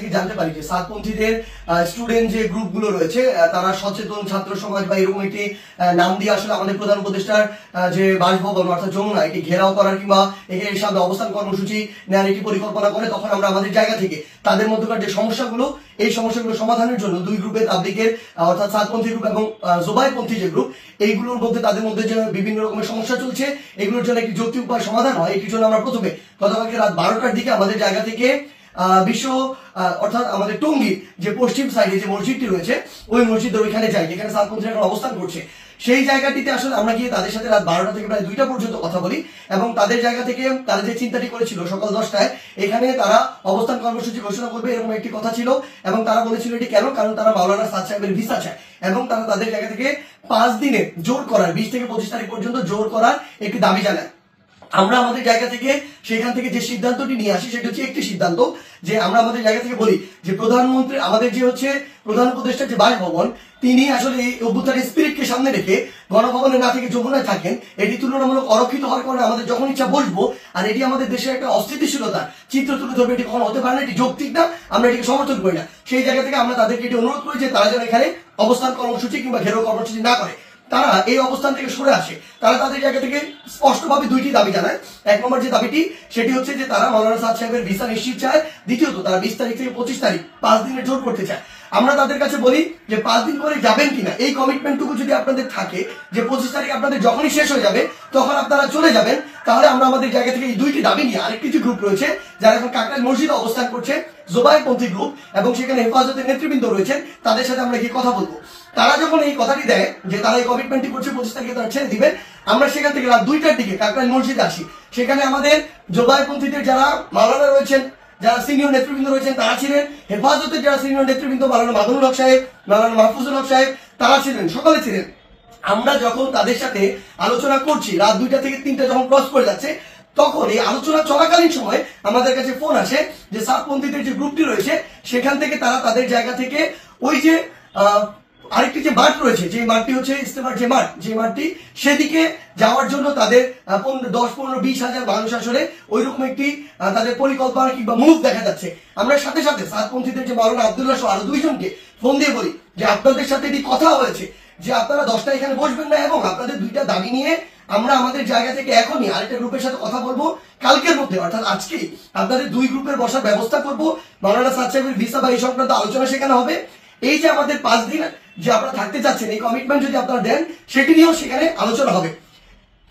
থেকে জানতে পারি যে সাতপন্থীদের স্টুডেন্ট যে গ্রুপগুলো রয়েছে তারা সচেতন ছাত্র সমাজ বা এরকম একটি নাম দিয়ে আসলে আমাদের প্রধান উপদেষ্টার যে বাসভবন অর্থাৎ যমুনা এটি ঘেরাও করার কিংবা এর সামনে অবস্থান কর্মসূচি নেওয়ার একটি পরিকল্পনা করে, তখন আমরা আমাদের জায়গা থেকে তাদের মধ্যকার যে সমস্যাগুলো এই সমস্যাগুলো সমাধানের জন্য দুই গ্রুপে তাবলিগের অর্থাৎ সাতপন্থী গ্রুপ এবং জোবাইরপন্থী যে গ্রুপ এইগুলোর মধ্যে তাদের মধ্যে যে বিভিন্ন রকমের সমস্যা চলছে এগুলোর জন্য একটি যৌক্তিক উপায় সমাধান হয়, এটির জন্য আমরা প্রথমে গতকালকে রাত 12টার দিকে আমাদের জায়গা থেকে বিশ্ব অর্থাৎ আমাদের টঙ্গীর যে পশ্চিম সাইডে যে মসজিদটি রয়েছে ওই মসজিদের ওইখানে যাই যেখানে সাতপন্থীরা এখন অবস্থান করছে। সেই জায়গাটিতে আসলে আমরা গিয়ে তাদের সাথে রাত 12টা থেকে প্রায় 2টা পর্যন্ত কথা বলি এবং তাদের জায়গা থেকে তারা যে চিন্তাটি করেছিল সকাল 10টায় এখানে তারা অবস্থান কর্মসূচি ঘোষণা করবে এরকম একটি কথা ছিল এবং তারা বলেছিল এটি কেন, কারণ তারা মাওলানা সাদ সাহেবের ভিসা চায় এবং তারা তাদের জায়গা থেকে 5 দিনে জোর করার 20 থেকে 25 তারিখ পর্যন্ত জোর করার একটি দাবি জানায়। আমরা আমাদের জায়গা থেকে সেখান থেকে যে সিদ্ধান্তটি নিয়ে আসি সেটা হচ্ছে একটি সিদ্ধান্ত যে আমরা আমাদের জায়গা থেকে বলি যে প্রধানমন্ত্রী আমাদের যে হচ্ছে প্রধান উপদেষ্টার যে বাসভবন তিনি আসলে এই অভ্যুত্থানের স্পিরিটকে সামনে রেখে গণভবনে না থেকে যমুনায় থাকেন, এটি তুলনামূলক অরক্ষিত হওয়ার কারণে আমাদের যখন ইচ্ছা বসবো আর এটি আমাদের দেশের একটা অস্থিতিশীলতার চিত্র তুলে ধরবে, এটি কখনো হতে পারে না, এটি যৌক্তিক না, আমরা এটিকে সমর্থন করি না। সেই জায়গা থেকে আমরা তাদেরকে এটি অনুরোধ করি যে তারা যেন এখানে অবস্থান কর্মসূচি কিংবা ঘেরাও কর্মসূচি না করে, তারা এই অবস্থান থেকে সরে আসে। তারা তাদের জায়গা থেকে স্পষ্টভাবে দুইটি দাবি জানায়। এক নম্বর যে দাবিটি সেটি হচ্ছে যে তারা মাওলানা সাদ সাহেবের ভিসা নিশ্চিত চায়, দ্বিতীয়ত তারা 20 তারিখ থেকে 25 তারিখ 5 দিনের জোর করতে চায়। আমরা তাদের কাছে বলি যে 5 দিন পরে যাবেন কিনা এই কমিটমেন্টটুকু যদি আপনাদের থাকে যে 25 তারিখ আপনাদের যখনই শেষ হয়ে যাবে তখন আপনারা চলে যাবেন, তাহলে আমরা আমাদের জায়গা থেকে এই দুইটি দাবি নিয়ে আরেকটি যে গ্রুপ রয়েছে যারা এখন কাকরাইল মসজিদে অবস্থান করছে জোবাইরপন্থী গ্রুপ এবং সেখানে হেফাজতের নেতৃবৃন্দ রয়েছেন তাদের সাথে আমরা গিয়ে কথা বলবো। তারা যখন এই কথাটি দেয় যে তারা এই কমিটমেন্টটি করছে 25 তারিখে তারা ছেড়ে দিবেন, আমরা সেখান থেকে রাত 2টার দিকে কাকরাইল মসজিদে আসি। সেখানে আমাদের জোবাইরপন্থীদের যারা মাওলানা রয়েছেন, যারা সিনিয়র নেতৃবৃন্দ রয়েছেন তারা ছিলেন, হেফাজতের যারা সিনিয়র নেতৃবৃন্দ মাওলানা মামুনুল হক সাহেব, মাওলানা মাহফুজুল হক সাহেব তারা ছিলেন, সকলে ছিলেন। আমরা যখন তাদের সাথে আলোচনা করছি রাত 2টা থেকে 3টা যখন ক্রস করে যাচ্ছে তখন এই আলোচনা চলাকালীন সময় আমাদের কাছে ফোন আসে যে সাতপন্থীদের যে গ্রুপটি রয়েছে সেখান থেকে তারা তাদের জায়গা থেকে ওই যে আরেকটি যে মাঠ রয়েছে যে মাঠটি হচ্ছে ইস্তেমার যে মাঠ, যে মাঠটি সেদিকে যাওয়ার জন্য তাদের 10-15-20 হাজার মানুষ আসলে ওইরকম একটি তাদের পরিকল্পনা কিংবা মুভ দেখা যাচ্ছে। আমরা সাথে সাথে সাতপন্থীদের যে মাওলানা আব্দুল্লাহ সহ আরো 2 জনকে ফোন দিয়ে বলি যে আপনাদের সাথে এটি কথা হয়েছে যে আপনারা 10টা এখানে বসবেন না এবং আপনাদের 2টা দাবি নিয়ে আমরা আমাদের জায়গা থেকে এখনই আরেকটা গ্রুপের সাথে কথা বলবো, কালকের মধ্যে অর্থাৎ আজকেই আপনাদের 2 গ্রুপের বসার ব্যবস্থা করব, মাওলানা সাদ সাহেবের ভিসা বা এই সংক্রান্ত আলোচনা সেখানে হবে। এই যে আমাদের 5 দিন যে আপনারা থাকতে চাচ্ছেন এই কমিটমেন্ট যদি আপনারা দেন সেটি নিয়েও সেখানে আলোচনা হবে।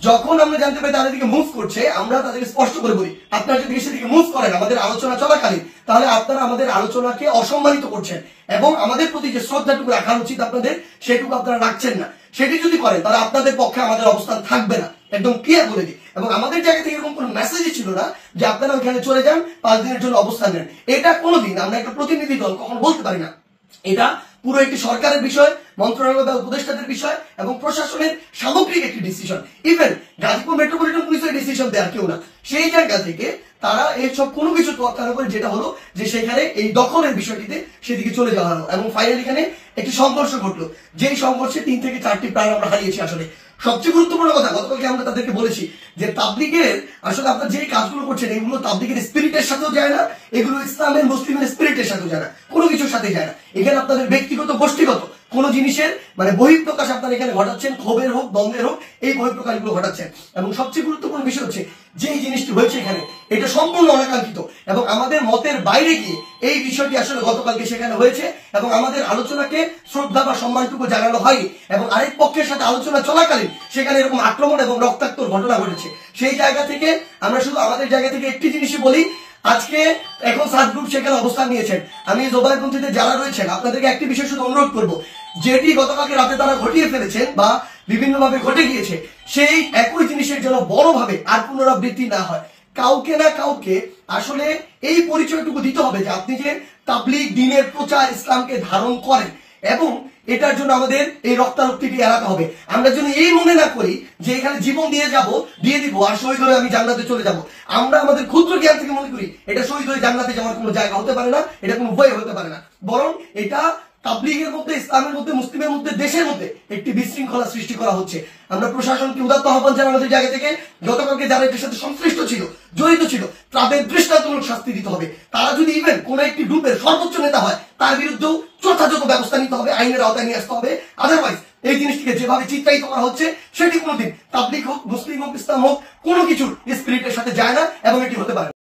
যখন আমরা জানতে পারি তাদের দিকে মুভ করছে আমরা তাদেরকে স্পষ্ট করে বলি আপনারা যদি সেদিকে মুভ করেন আমাদের আলোচনা চলাকালীন তাহলে আপনারা আমাদের আলোচনাকে অসম্মানিত করছেন এবং আমাদের প্রতি যে শ্রদ্ধাটুকু রাখা উচিত আপনাদের সেটুকু আপনারা রাখছেন না। সেটি যদি করেন তাহলে আপনাদের পক্ষে আমাদের অবস্থান থাকবে না, একদম ক্লিয়ার বলে দিই। এবং আমাদের জায়গা থেকে এরকম কোনো মেসেজই ছিল না যে আপনারা ওইখানে চলে যান 5 দিনের জন্য অবস্থান নেন। এটা কোনোদিন আমরা একটা প্রতিনিধি দল কখন বলতে পারি না। এটা পুরো একটি সরকারের বিষয়, মন্ত্রণালয় বা উপদেষ্টাদের বিষয় এবং প্রশাসনের সামগ্রিক একটি ডিসিশন। ইভেন গাজীপুর মেট্রোপলিটন পুলিশের ডিসিশন দেওয়ার কেউ না। সেই জায়গা থেকে তারা এইসব কোনো কিছু তোয়াক্কা করে যেটা হলো যে সেখানে এই দখলের বিষয়টিতে সেদিকে চলে যাওয়া হলো এবং ফাইনালি এখানে একটি সংঘর্ষ ঘটলো, যেই সংঘর্ষে 3 থেকে 4টি প্রাণ আমরা হারিয়েছি। আসলে সবচেয়ে গুরুত্বপূর্ণ কথা গতকালকে আমরা তাদেরকে বলেছি যে তাবলিগের আসলে আপনারা যে কাজগুলো করছেন এগুলো তাবলিগের স্পিরিটের সাথেও যায় না, এগুলো ইসলামের মুসলিমের স্পিরিটের সাথেও যায় না, কোনো কিছুর সাথে যায় না। এখানে আপনাদের ব্যক্তিগত গোষ্ঠীগত কোন জিনিসের মানে বহিঃপ্রকাশ আপনারা এখানে ঘটাচ্ছেন, ক্ষোভের হোক দ্বন্দ্বের হোক এই বহিঃপ্রকাশগুলো ঘটাচ্ছেন। এবং সবচেয়ে গুরুত্বপূর্ণ বিষয় হচ্ছে যে এই জিনিসটি হয়েছে এখানে এটা সম্পূর্ণ অনাকাঙ্ক্ষিত এবং আমাদের মতের বাইরে গিয়ে এই বিষয়টি আসলে গতকালকে সেখানে হয়েছে এবং আমাদের আলোচনাকে শ্রদ্ধা বা সম্মানটুকু জানানো হয়নি এবং আরেক পক্ষের সাথে আলোচনা চলাকালীন সেখানে এরকম আক্রমণ এবং রক্তাক্ত ঘটনা ঘটেছে। সেই জায়গা থেকে আমরা শুধু আমাদের জায়গা থেকে একটি জিনিসই বলি, আজকে এখন সাত গ্রুপ সেখানে অবস্থান নিয়েছেন, আমি জোবাইরপন্থীদের যারা রয়েছেন আপনাদেরকে একটি বিষয় শুধু অনুরোধ করবো, যেটি গতকালকে রাতে তারা ঘটিয়ে ফেলেছেন বা বিভিন্নভাবে ঘটে গিয়েছে সেই একই জিনিসের জন্য বড়ভাবে আর পুনরাবৃত্তি না হয়। কাউকে না কাউকে আসলে এই পরিচয়টুকু দিতে হবে যে আপনি যে তাবলিগ দ্বীনের প্রচার ইসলামকে ধারণ করেন এবং এটার জন্য আমাদের এই রক্তারক্তিটি এড়াতে হবে। আমরা যেন এই মনে না করি যে এখানে জীবন দিয়ে দিব আর শহীদ হয়ে আমি জান্নাতে চলে যাব। আমরা আমাদের ক্ষুদ্র জ্ঞান থেকে মনে করি এটা শহীদ হয়ে জান্নাতে যাওয়ার কোনো জায়গা হতে পারে না, এটা কোনো উপায় হতে পারে না, বরং এটা তাবলীগের মধ্যে, ইসলামের মধ্যে, মুসলিমের মধ্যে, দেশের মধ্যে একটি বিশৃঙ্খলা সৃষ্টি করা হচ্ছে। আমরা প্রশাসনকে উদাত্ত আহ্বান জানানোর জায়গা থেকে গতকালকে যারা এটার সাথে সংশ্লিষ্ট ছিল, জড়িত ছিল, তাদের দৃষ্টান্তমূলক শাস্তি দিতে হবে। তারা যদি ইভেন কোন একটি গ্রুপের সর্বোচ্চ নেতা হয়, তার বিরুদ্ধেও যথাযথ ব্যবস্থা নিতে হবে, আইনের আওতায় নিয়ে আসতে হবে। আদারওয়াইজ এই জিনিসটিকে যেভাবে চিত্রায়িত করা হচ্ছে সেটি কোনোদিন তাবলীগ হোক, মুসলিম হোক, ইসলাম হোক, কোনো কিছুর স্পিরিটের সাথে যায় না এবং এটি হতে পারে না।